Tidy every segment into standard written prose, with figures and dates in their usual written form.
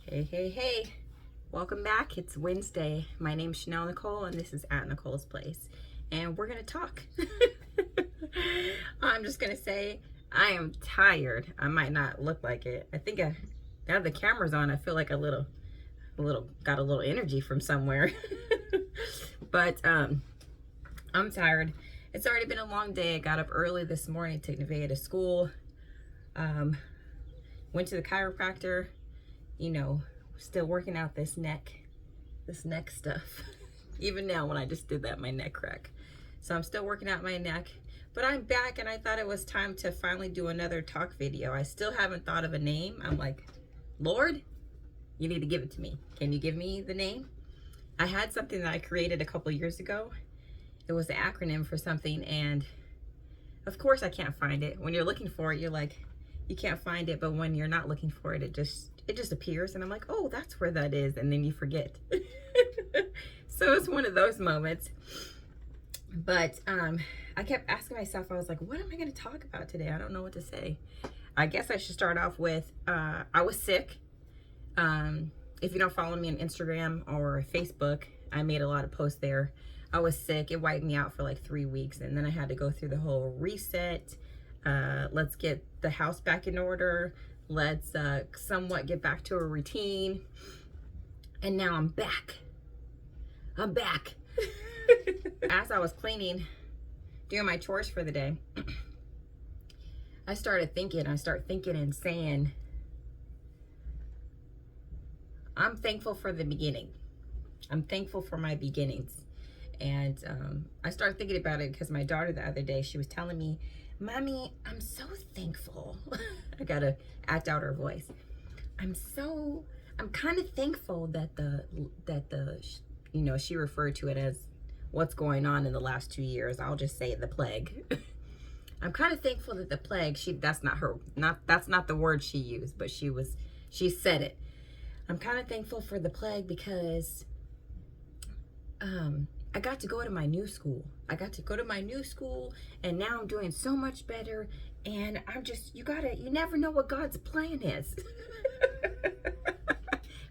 Hey, welcome back. It's Wednesday. My name's Chanel Nicole, and this is at Nicole's Place, and we're gonna talk. I'm just gonna say I am tired. I might not look like it. I think now the camera's on, I feel like got a little energy from somewhere. But I'm tired. It's already been a long day. I got up early this morning, took Nevaeh to school, went to the chiropractor. Still working out this neck stuff. Even now when I just did that, my neck crack. So I'm still working out my neck, but I'm back, and I thought it was time to finally do another talk video. I still haven't thought of a name. I'm like, Lord, you need to give it to me. Can you give me the name? I had something that I created a couple years ago. It was an acronym for something, and of course I can't find it. When you're looking for it, you're like, you can't find it, but when you're not looking for it, it just appears, and I'm like, oh, that's where that is, and then you forget. So it's one of those moments. But I kept asking myself, I was like, what am I going to talk about today? I don't know what to say. I guess I should start off with, I was sick. If you don't follow me on Instagram or Facebook, I made a lot of posts there. I was sick. It wiped me out for like 3 weeks, and then I had to go through the whole reset. Let's get the house back in order. Let's somewhat get back to a routine. And now I'm back. As I was cleaning, doing my chores for the day, I started thinking and saying, I'm thankful for the beginning. I'm thankful for my beginnings. And I started thinking about it because my daughter the other day, she was telling me, Mommy, I'm so thankful. I gotta act out her voice. I'm kind of thankful that she referred to it as what's going on in the last 2 years. I'll just say the plague. I'm kind of thankful that the plague, that's not the word she used, but she said it. I'm kind of thankful for the plague because I got to go to my new school. And now I'm doing so much better. And you never know what God's plan is.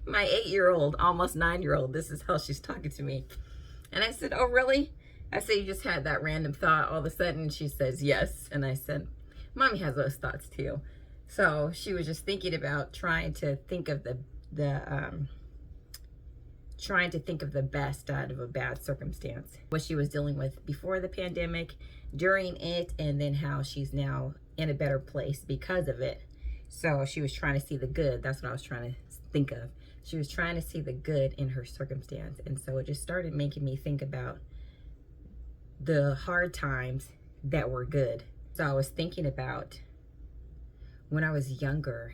My 8-year-old, almost 9-year-old, this is how she's talking to me. And I said, oh, really? I said, you just had that random thought all of a sudden. She says, yes. And I said, Mommy has those thoughts too. So she was just thinking about trying to think of the best out of a bad circumstance. What she was dealing with before the pandemic, during it, and then how she's now in a better place because of it. So she was trying to see the good. That's what I was trying to think of. She was trying to see the good in her circumstance. And so it just started making me think about the hard times that were good. So I was thinking about when I was younger,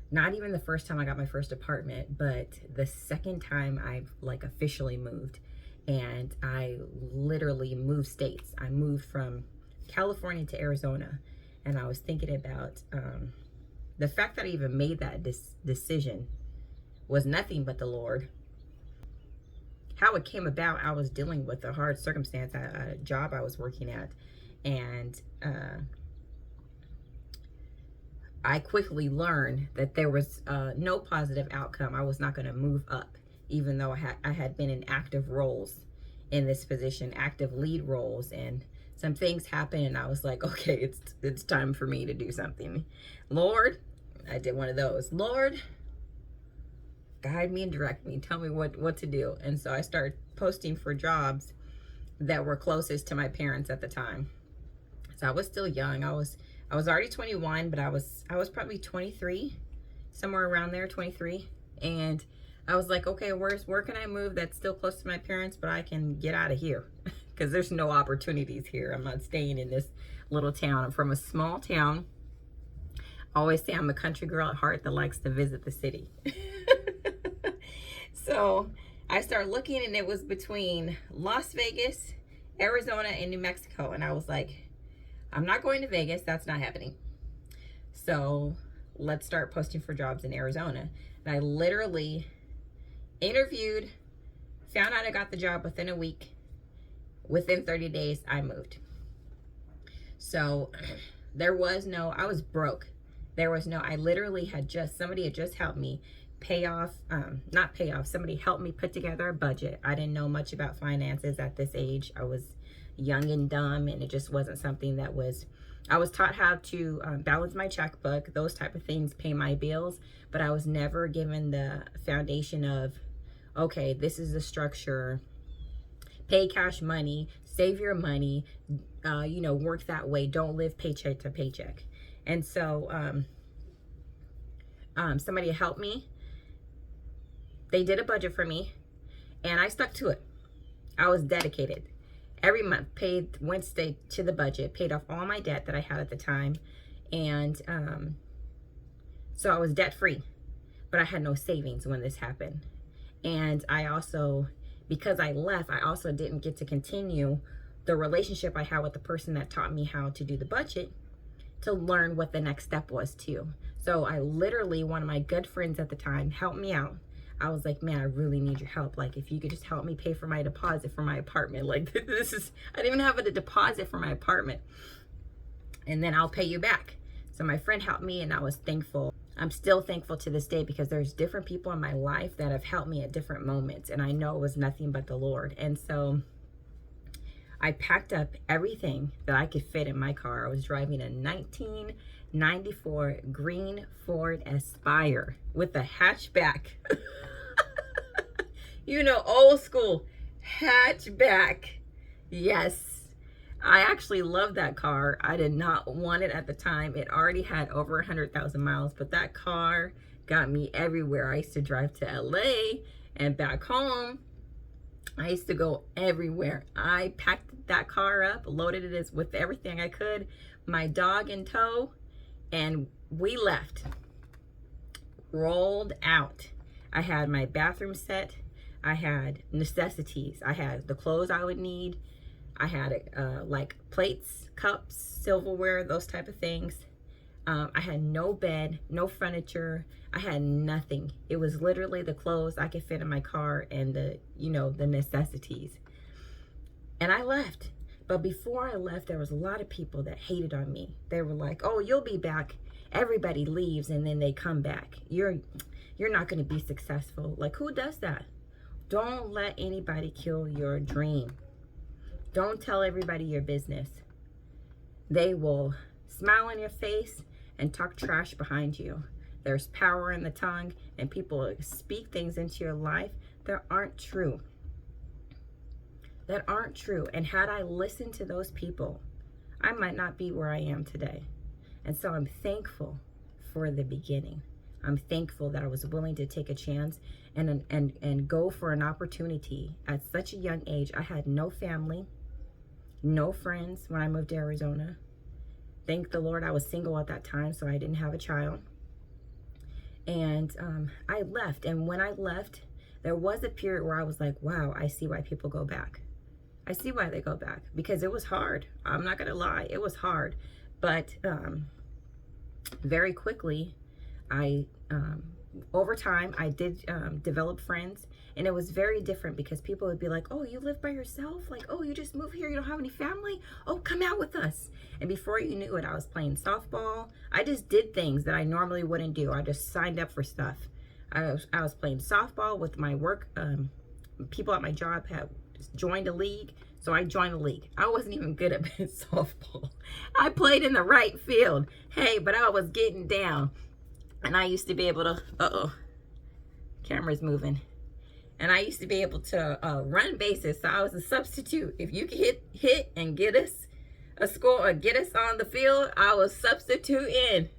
not even the first time I got my first apartment, but the second time I've officially moved. And I literally moved states. I moved from California to Arizona. And I was thinking about the fact that I even made that decision was nothing but the Lord. How it came about, I was dealing with a hard circumstance at a job I was working at. And I quickly learned that there was no positive outcome. I was not going to move up, even though I had been in active roles in this position, active lead roles, and some things happened, and I was like, okay, it's time for me to do something. Lord, I did one of those. Lord, guide me and direct me. Tell me what to do. And so I started posting for jobs that were closest to my parents at the time. So I was still young. I was already 21, but I was probably 23, somewhere around there, 23. And I was like, okay, where can I move that's still close to my parents, but I can get out of here? Because there's no opportunities here. I'm not staying in this little town. I'm from a small town. I always say I'm a country girl at heart that likes to visit the city. So I started looking, and it was between Las Vegas, Arizona, and New Mexico. And I was like, I'm not going to Vegas. That's not happening. So let's start posting for jobs in Arizona. And I literally interviewed, found out I got the job within a week. Within 30 days, I moved. So I was broke. I literally somebody had just helped me somebody helped me put together a budget. I didn't know much about finances at this age. I was young and dumb, and it just wasn't something that was, I was taught how to balance my checkbook, those type of things, pay my bills, but I was never given the foundation of, okay, this is the structure, pay cash money, save your money, work that way, don't live paycheck to paycheck. And so somebody helped me. They did a budget for me, and I stuck to it. I was dedicated. Every month, went straight to the budget, paid off all my debt that I had at the time. And so I was debt free, but I had no savings when this happened. And I also, because I left, I also didn't get to continue the relationship I had with the person that taught me how to do the budget, to learn what the next step was too. So I literally, one of my good friends at the time helped me out. I was like, man, I really need your help. Like, if you could just help me pay for my deposit for my apartment. Like, I didn't even have a deposit for my apartment. And then I'll pay you back. So my friend helped me, and I was thankful. I'm still thankful to this day, because there's different people in my life that have helped me at different moments. And I know it was nothing but the Lord. And so I packed up everything that I could fit in my car. I was driving a 1994 green Ford Aspire with a hatchback. Old school hatchback. Yes, I actually love that car. I did not want it at the time. It already had over 100,000 miles, but that car got me everywhere. I used to drive to LA and back home. I used to go everywhere. I packed that car up, loaded it with everything I could, my dog in tow, and we left. Rolled out. I had my bathroom set. I had necessities. I had the clothes I would need. I had like plates, cups, silverware, those type of things. I had no bed, no furniture. I had nothing. It was literally the clothes I could fit in my car and the necessities. And I left. But before I left, there was a lot of people that hated on me. They were like, oh, you'll be back. Everybody leaves and then they come back. You're not going to be successful. Like, who does that? Don't let anybody kill your dream. Don't tell everybody your business. They will smile on your face and talk trash behind you. There's power in the tongue, and people speak things into your life that aren't true. That aren't true. And had I listened to those people, I might not be where I am today. And so I'm thankful for the beginning. I'm thankful that I was willing to take a chance and go for an opportunity at such a young age. I had no family, no friends when I moved to Arizona. Thank the Lord I was single at that time, so I didn't have a child. And I left. And when I left, there was a period where I was like, wow, I see why people go back. I see why they go back, because it was hard. I'm not going to lie. It was hard. But very quickly, over time, I did develop friends, and it was very different, because people would be like, oh, you live by yourself? Like, oh, you just moved here, you don't have any family? Oh, come out with us. And before you knew it, I was playing softball. I just did things that I normally wouldn't do. I just signed up for stuff. I was playing softball with my work. People at my job had joined a league, so I joined a league. I wasn't even good at softball. I played in the right field. Hey, but I was getting down. And I used to be able to, camera's moving. And I used to be able to run bases. So I was a substitute. If you could hit and get us a score or get us on the field, I was substitute in.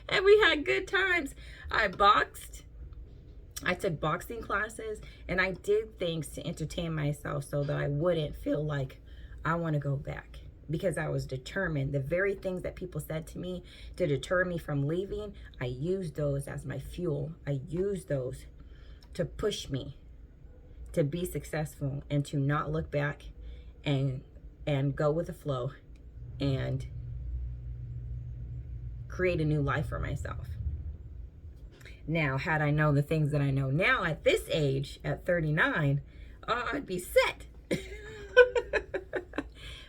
And we had good times. I boxed. I took boxing classes, and I did things to entertain myself so that I wouldn't feel like I want to go back. Because I was determined. The very things that people said to me to deter me from leaving, I used those as my fuel. I used those to push me to be successful and to not look back and go with the flow and create a new life for myself. Now, had I known the things that I know now at this age, at 39, I'd be set.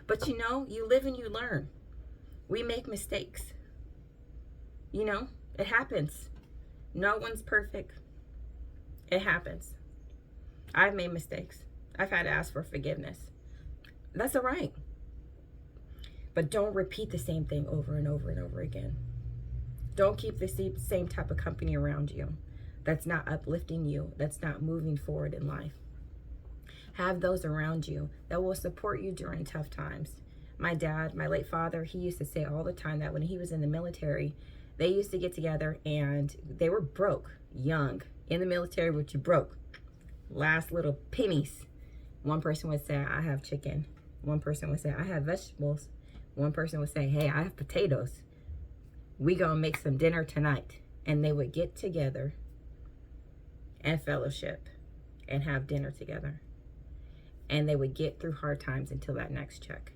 But you live and you learn. We make mistakes. It happens. No one's perfect. It happens. I've made mistakes. I've had to ask for forgiveness. That's all right. But don't repeat the same thing over and over and over again. Don't keep the same type of company around you that's not uplifting you, that's not moving forward in life. Have those around you that will support you during tough times. My dad, my late father, he used to say all the time that when he was in the military, they used to get together and they were broke, young, in the military, but you broke. Last little pennies. One person would say, I have chicken. One person would say, I have vegetables. One person would say, hey, I have potatoes. We gonna make some dinner tonight. And they would get together and fellowship and have dinner together. And they would get through hard times until that next check.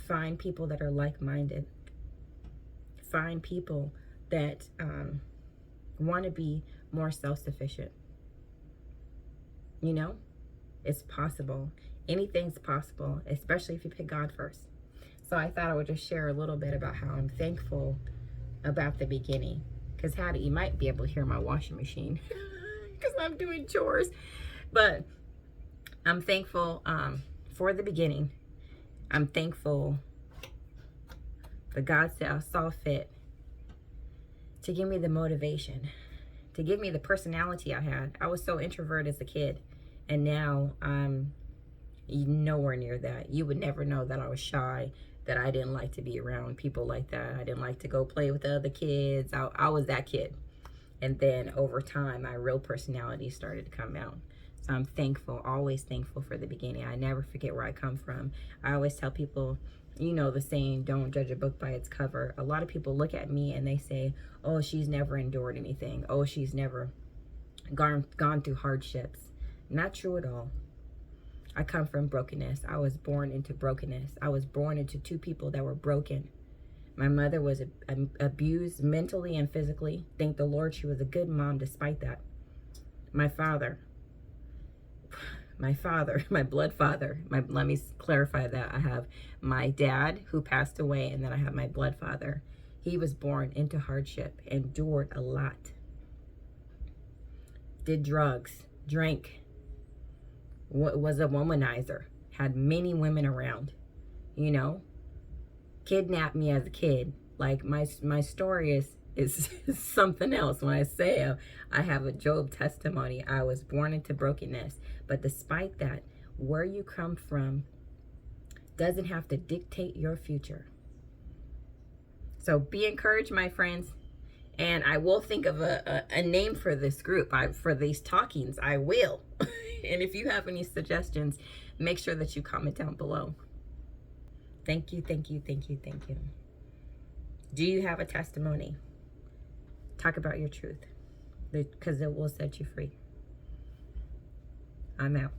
Find people that are like-minded. Find people that want to be more self-sufficient. You know, it's possible. Anything's possible, especially if you pick God first. So I thought I would just share a little bit about how I'm thankful about the beginning. Because you might be able to hear my washing machine because I'm doing chores. But I'm thankful for the beginning. I'm thankful that God saw fit to give me the motivation, to give me the personality I had. I was so introverted as a kid, and now I'm nowhere near that. You would never know that I was shy, that I didn't like to be around people like that. I didn't like to go play with the other kids. I was that kid. And then over time, my real personality started to come out. So I'm thankful, always thankful for the beginning. I never forget where I come from. I always tell people, you know the saying, don't judge a book by its cover. A lot of people look at me and they say, oh, she's never endured anything. Oh, she's never gone through hardships. Not true at all. I come from brokenness. I was born into brokenness. I was born into two people that were broken. My mother was abused mentally and physically. Thank the Lord she was a good mom despite that. My father, my blood father, let me clarify that. I have my dad who passed away, and then I have my blood father. He was born into hardship, endured a lot, did drugs, drank, was a womanizer, had many women around, you know, kidnapped me as a kid. Like my story is something else. When I say I have a Job testimony, I was born into brokenness. But despite that, where you come from doesn't have to dictate your future. So be encouraged, my friends. And I will think of a name for this group, for these talkings. I will. And if you have any suggestions, make sure that you comment down below. Thank you, thank you, thank you, thank you. Do you have a testimony? Talk about your truth, because it will set you free. I'm out.